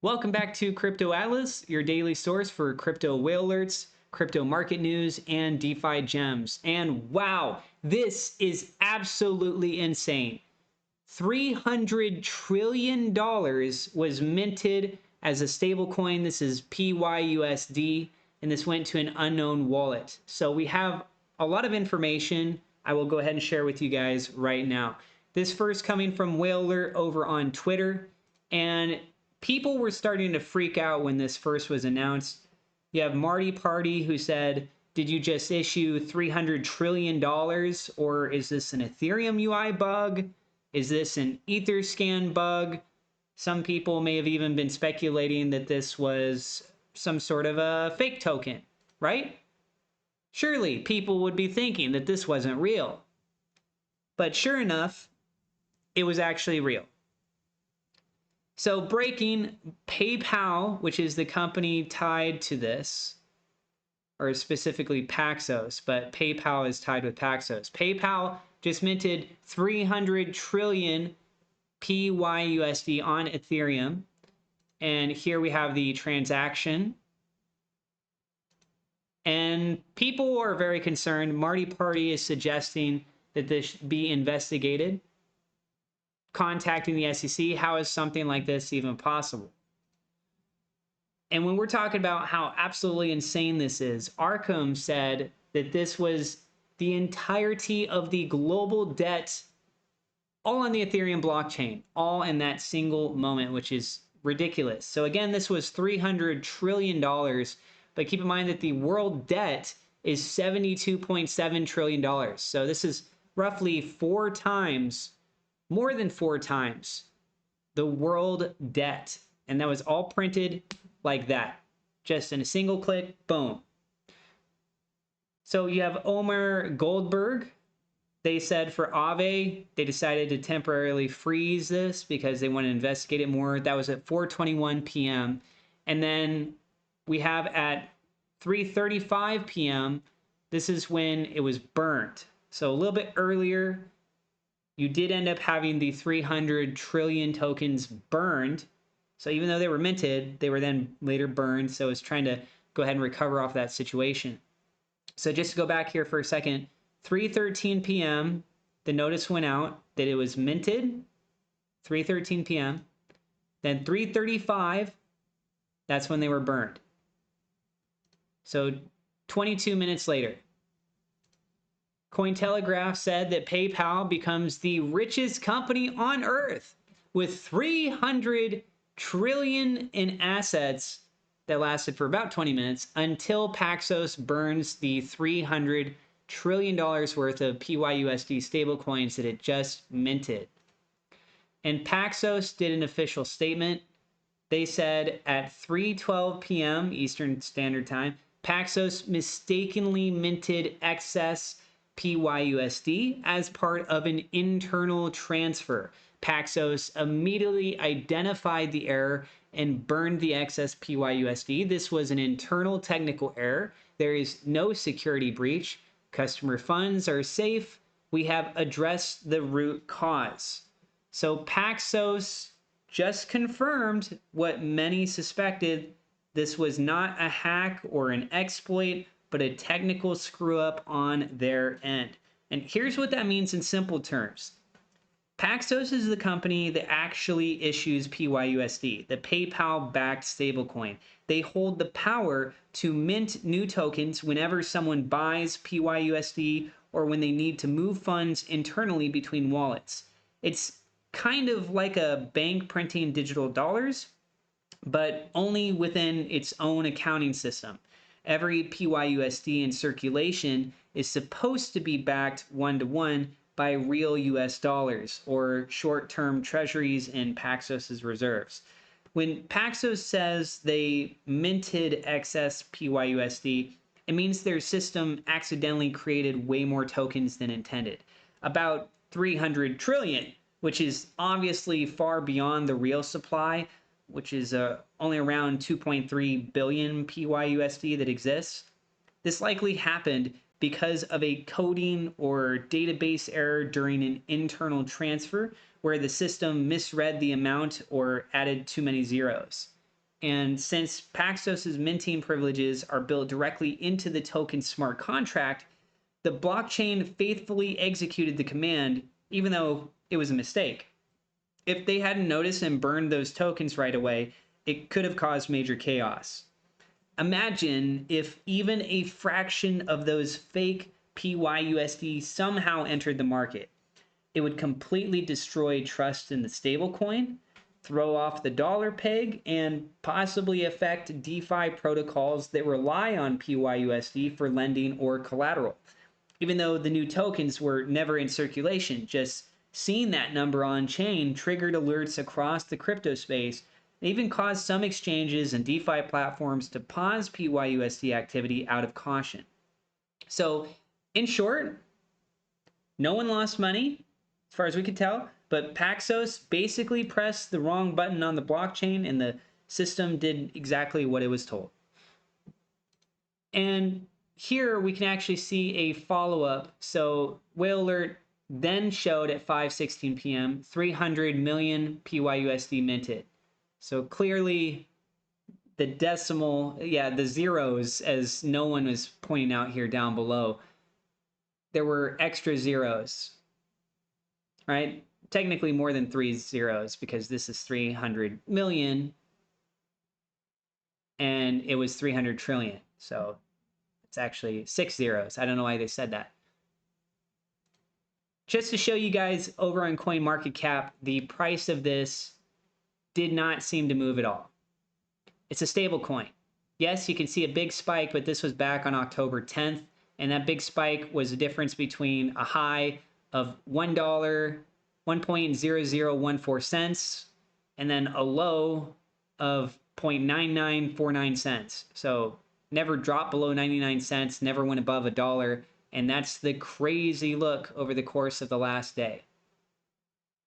Welcome back to Crypto Atlas, your daily source for crypto whale alerts, crypto market news, and DeFi gems. And wow, this is absolutely insane. $300 trillion was minted as a stablecoin. This is PYUSD, and this went to an unknown wallet. So we have a lot of information I will go ahead and share with you guys right now. This first coming from Whale Alert over on Twitter, and people were starting to freak out when this first was announced. You have Marty Party who said, did you just issue $300 trillion, or is this an Ethereum UI bug? Is this an Etherscan bug? Some people may have even been speculating that this was some sort of a fake token, right? Surely people would be thinking that this wasn't real. But sure enough, it was actually real. So breaking, PayPal, which is the company tied to this, or specifically Paxos, but PayPal is tied with Paxos. PayPal just minted 300 trillion PYUSD on Ethereum. And here we have the transaction. And people are very concerned. Marty Party is suggesting that this be investigated, contacting the SEC. How is something like this even possible? And when we're talking about how absolutely insane this is, Arkham said that this was the entirety of the global debt, all on the Ethereum blockchain, all in that single moment, which is ridiculous. So again, this was $300 trillion, but keep in mind that the world debt is $72.7 trillion. So this is roughly 4 times, more than 4 times, the world debt. And that was all printed like that, just in a single click, boom. So you have Omar Goldberg. They said for Aave, they decided to temporarily freeze this because they want to investigate it more. That was at 4:21 p.m. And then we have at 3:35 p.m., this is when it was burnt. So a little bit earlier, you did end up having the 300 trillion tokens burned. So even though they were minted, they were then later burned. So it's trying to go ahead and recover off that situation. So just to go back here for a second, 3:13 p.m., the notice went out that it was minted, 3:13 p.m. Then 3:35, that's when they were burned. So 22 minutes later. Cointelegraph said that PayPal becomes the richest company on earth with 300 trillion in assets that lasted for about 20 minutes until Paxos burns the $300 trillion worth of PYUSD stablecoins that it just minted. And Paxos did an official statement. They said at 3:12 p.m. Eastern Standard Time, Paxos mistakenly minted excess PYUSD as part of an internal transfer. Paxos immediately identified the error and burned the excess PYUSD. This was an internal technical error. There is no security breach. Customer funds are safe. We have addressed the root cause. So Paxos just confirmed what many suspected. This was not a hack or an exploit, but a technical screw up on their end. And here's what that means in simple terms. Paxos is the company that actually issues PYUSD, the PayPal-backed stablecoin. They hold the power to mint new tokens whenever someone buys PYUSD or when they need to move funds internally between wallets. It's kind of like a bank printing digital dollars, but only within its own accounting system. Every PYUSD in circulation is supposed to be backed one-to-one by real US dollars or short-term treasuries in Paxos's reserves. When Paxos says they minted excess PYUSD, it means their system accidentally created way more tokens than intended. About 300 trillion, which is obviously far beyond the real supply, which is only around 2.3 billion PYUSD that exists. This likely happened because of a coding or database error during an internal transfer where the system misread the amount or added too many zeros. And since Paxos's minting privileges are built directly into the token smart contract, the blockchain faithfully executed the command, even though it was a mistake. If they hadn't noticed and burned those tokens right away, it could have caused major chaos. Imagine if even a fraction of those fake PYUSD somehow entered the market. It would completely destroy trust in the stablecoin, throw off the dollar peg, and possibly affect DeFi protocols that rely on PYUSD for lending or collateral. Even though the new tokens were never in circulation, just seeing that number on chain triggered alerts across the crypto space. It even caused some exchanges and DeFi platforms to pause PYUSD activity out of caution. So, in short, no one lost money, as far as we could tell, but Paxos basically pressed the wrong button on the blockchain and the system did exactly what it was told. And here we can actually see a follow-up. So Whale Alert then showed at 5:16 p.m. 300 million PYUSD minted. So clearly the decimal, the zeros, as no one was pointing out here down below, there were extra zeros, right? Technically more than 3 zeros because this is 300 million and it was 300 trillion. So it's actually 6 zeros. I don't know why they said that. Just to show you guys over on CoinMarketCap, the price of this did not seem to move at all. It's a stable coin. Yes, you can see a big spike, but this was back on October 10th. And that big spike was the difference between a high of $1, 1.0014 cents, and then a low of 0.9949 cents. So never dropped below 99 cents, never went above $1. And that's the crazy look over the course of the last day.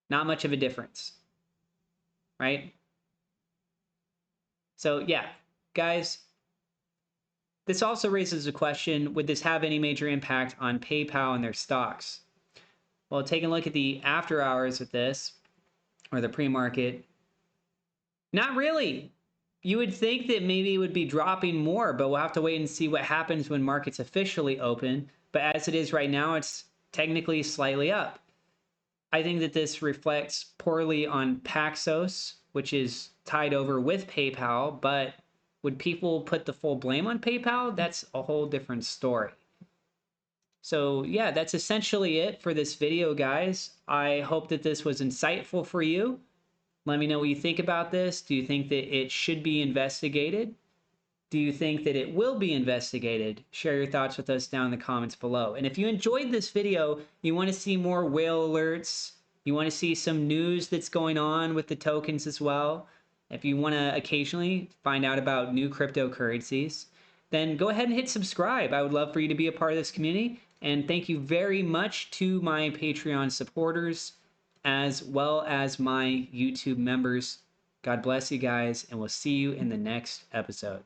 Not much of a difference, right? So yeah, guys, this also raises a question, would this have any major impact on PayPal and their stocks? Well, taking a look at the after hours with this, or the pre-market, not really. You would think that maybe it would be dropping more, but we'll have to wait and see what happens when markets officially open. But as it is right now, it's technically slightly up. I think that this reflects poorly on Paxos, which is tied over with PayPal, but would people put the full blame on PayPal? That's a whole different story. So yeah, that's essentially it for this video, guys. I hope that this was insightful for you. Let me know what you think about this. Do you think that it should be investigated? Do you think that it will be investigated? Share your thoughts with us down in the comments below. And if you enjoyed this video, you want to see more whale alerts, you want to see some news that's going on with the tokens as well, if you want to occasionally find out about new cryptocurrencies, then go ahead and hit subscribe. I would love for you to be a part of this community. And thank you very much to my Patreon supporters, as well as my YouTube members. God bless you guys, and we'll see you in the next episode.